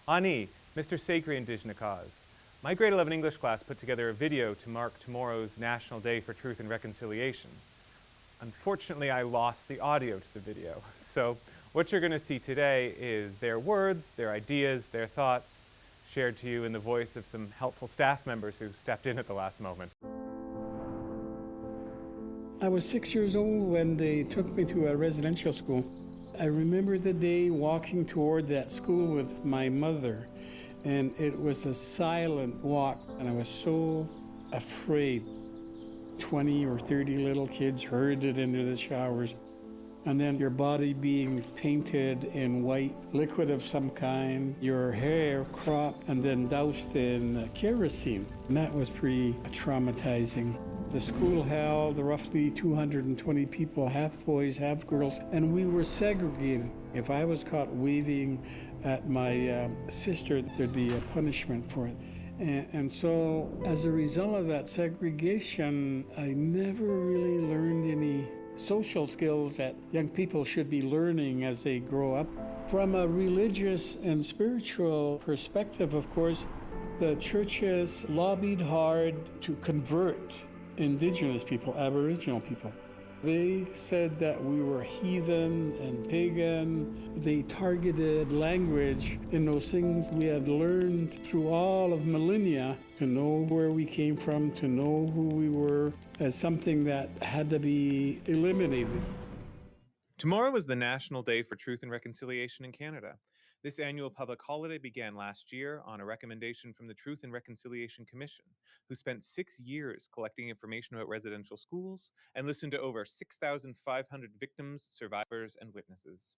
Ani, Mr. Sakri Indigenous. My grade 11 English class put together a video to mark tomorrow's National Day for Truth and Reconciliation. Unfortunately, I lost the audio to the video. So what you're going to see today is their words, their ideas, their thoughts, shared to you in the voice of some helpful staff members who stepped in at the last moment. I was 6 years old when they took me to a residential school. I remember the day walking toward that school with my mother, and it was a silent walk, and I was so afraid. 20 or 30 little kids herded into the showers, and then your body being painted in white liquid of some kind, your hair cropped and then doused in kerosene. And that was pretty traumatizing. The school held roughly 220 people, half boys, half girls, and we were segregated. If I was caught waving at my sister, there'd be a punishment for it. And so, as a result of that segregation, I never really learned any social skills that young people should be learning as they grow up. From a religious and spiritual perspective, of course, the churches lobbied hard to convert Indigenous people, Aboriginal people. They said that we were heathen and pagan. They targeted language in those things we had learned through all of millennia to know where we came from, to know who we were, as something that had to be eliminated. Tomorrow is the National Day for Truth and Reconciliation in Canada. This annual public holiday began last year on a recommendation from the Truth and Reconciliation Commission, who spent 6 years collecting information about residential schools and listened to over 6,500 victims, survivors, and witnesses.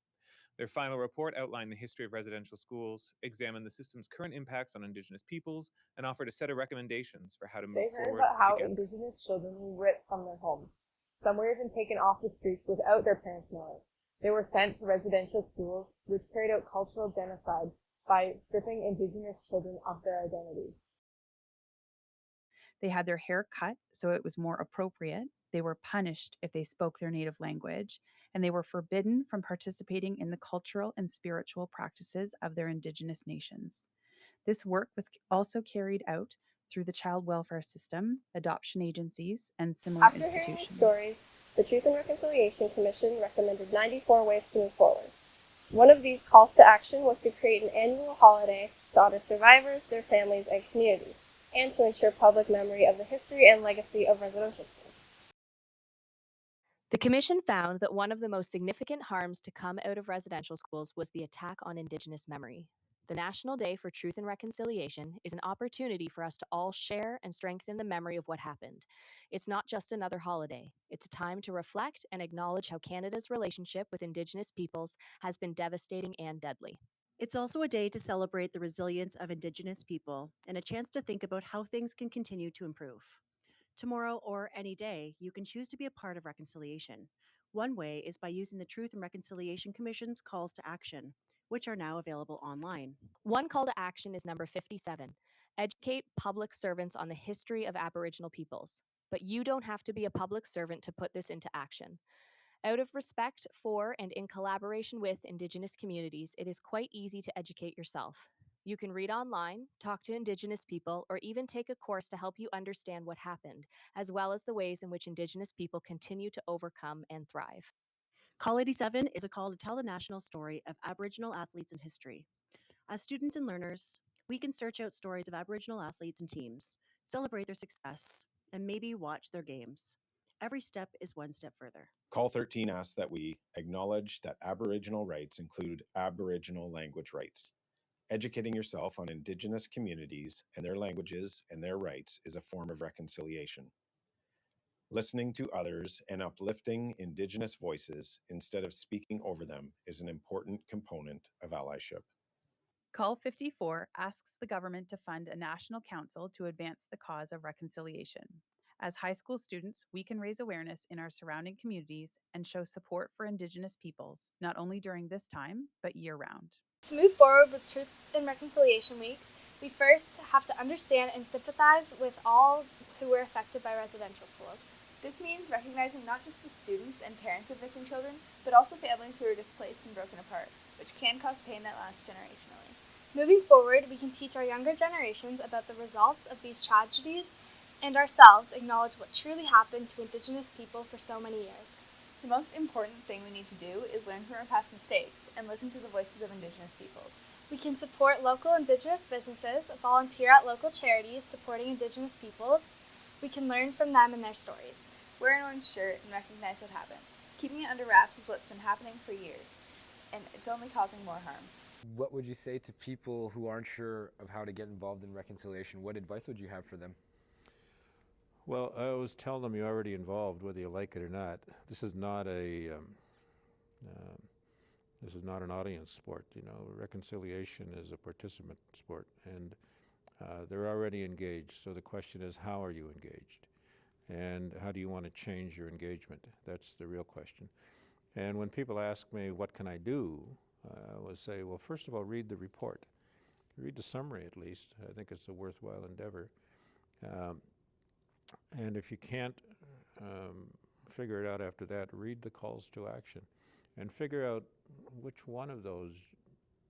Their final report outlined the history of residential schools, examined the system's current impacts on Indigenous peoples, and offered a set of recommendations for how to move They heard forward about how together. Indigenous children were ripped from their homes. Some were even taken off the streets without their parents knowing. They were sent to residential schools, which carried out cultural genocide by stripping Indigenous children of their identities. They had their hair cut so it was more appropriate. They were punished if they spoke their native language, and they were forbidden from participating in the cultural and spiritual practices of their Indigenous nations. This work was also carried out through the child welfare system, adoption agencies, and similar After hearing these institutions. stories, the Truth and Reconciliation Commission recommended 94 ways to move forward. One of these calls to action was to create an annual holiday to honor survivors, their families, and communities, and to ensure public memory of the history and legacy of residential schools. The Commission found that one of the most significant harms to come out of residential schools was the attack on Indigenous memory. The National Day for Truth and Reconciliation is an opportunity for us to all share and strengthen the memory of what happened. It's not just another holiday. It's a time to reflect and acknowledge how Canada's relationship with Indigenous peoples has been devastating and deadly. It's also a day to celebrate the resilience of Indigenous people and a chance to think about how things can continue to improve. Tomorrow or any day, you can choose to be a part of reconciliation. One way is by using the Truth and Reconciliation Commission's calls to action, which are now available online. One call to action is number 57. Educate public servants on the history of Aboriginal peoples. But you don't have to be a public servant to put this into action. Out of respect for and in collaboration with Indigenous communities, it is quite easy to educate yourself. You can read online, talk to Indigenous people, or even take a course to help you understand what happened, as well as the ways in which Indigenous people continue to overcome and thrive. Call 87 is a call to tell the national story of Aboriginal athletes in history. As students and learners, we can search out stories of Aboriginal athletes and teams, celebrate their success, and maybe watch their games. Every step is one step further. Call 13 asks that we acknowledge that Aboriginal rights include Aboriginal language rights. Educating yourself on Indigenous communities and their languages and their rights is a form of reconciliation. Listening to others and uplifting Indigenous voices instead of speaking over them is an important component of allyship. Call 54 asks the government to fund a national council to advance the cause of reconciliation. As high school students, we can raise awareness in our surrounding communities and show support for Indigenous peoples, not only during this time, but year-round. To move forward with Truth and Reconciliation Week, we first have to understand and sympathize with all who were affected by residential schools. This means recognizing not just the students and parents of missing children, but also families who are displaced and broken apart, which can cause pain that lasts generationally. Moving forward, we can teach our younger generations about the results of these tragedies and ourselves acknowledge what truly happened to Indigenous people for so many years. The most important thing we need to do is learn from our past mistakes and listen to the voices of Indigenous peoples. We can support local Indigenous businesses, volunteer at local charities supporting Indigenous peoples. We can learn from them and their stories. Wear an orange shirt and recognize what happened. Keeping it under wraps is what's been happening for years, and it's only causing more harm. What would you say to people who aren't sure of how to get involved in reconciliation? What advice would you have for them? Well, I always tell them you're already involved, whether you like it or not. This is not an audience sport. You know, reconciliation is a participant sport, and they're already engaged. So the question is, how are you engaged, and how do you want to change your engagement? That's the real question. And when people ask me, what can I do? I always say, well, first of all, read the report. Read the summary at least. I think it's a worthwhile endeavor. And if you can't figure it out after that, read the calls to action and figure out which one of those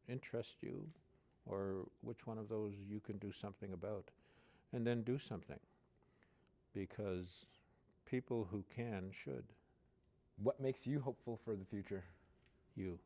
interests you or which one of those you can do something about. And then do something, because people who can should. What makes you hopeful for the future? You.